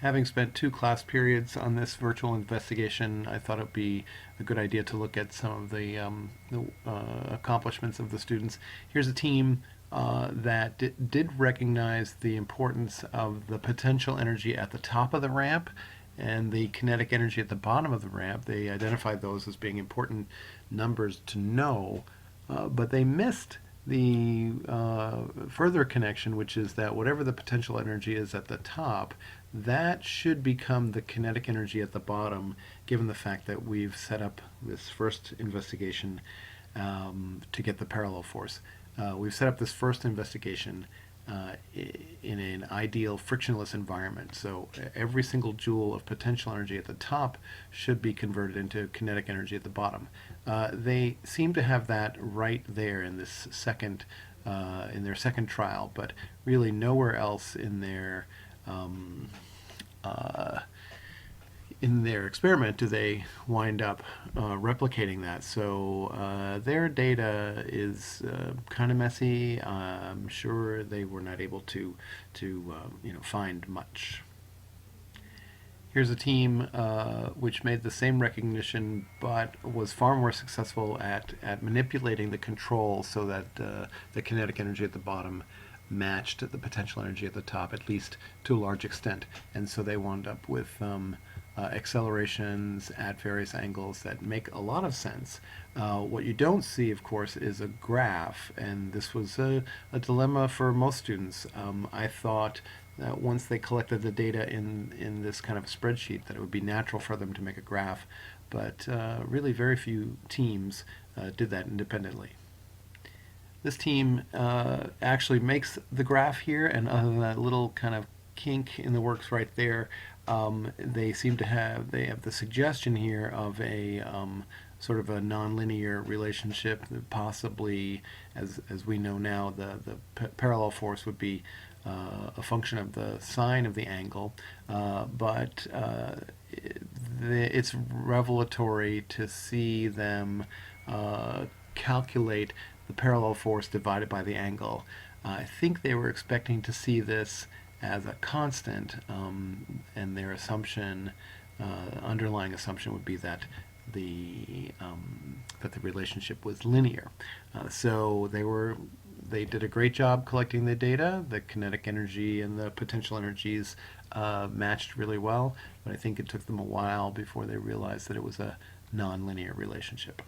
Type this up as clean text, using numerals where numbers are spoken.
Having spent 2 class periods on this virtual investigation, I thought it would be a good idea to look at some of the accomplishments of the students. Here's a team that did recognize the importance of the potential energy at the top of the ramp and the kinetic energy at the bottom of the ramp. They identified those as being important numbers to know, but they missed the further connection, which is that whatever the potential energy is at the top, that should become the kinetic energy at the bottom, given the fact that we've set up this first investigation to get the parallel force. We've set up this first investigation in an ideal frictionless environment. So every single joule of potential energy at the top should be converted into kinetic energy at the bottom. They seem to have that right there in this in their second trial, but really nowhere else um, uh, in their experiment do they wind up replicating that. So their data is kind of messy. I'm sure they were not able to find much. Here's a team which made the same recognition but was far more successful at manipulating the control so that the kinetic energy at the bottom matched the potential energy at the top, at least to a large extent. And so they wound up with accelerations at various angles that make a lot of sense. What you don't see, of course, is a graph, and this was a dilemma for most students. I thought that once they collected the data in this kind of a spreadsheet, that it would be natural for them to make a graph, but really very few teams did that independently. This team actually makes the graph here, and other than that little kind of kink in the works right there, they have the suggestion here of a sort of a nonlinear relationship. That possibly, as we know now, the parallel force would be a function of the sine of the angle, but it's revelatory to see them calculate the parallel force divided by the angle. I think they were expecting to see this as a constant, and their underlying assumption would be that the relationship was linear. So they did a great job collecting the data. The kinetic energy and the potential energies matched really well, but I think it took them a while before they realized that it was a nonlinear relationship.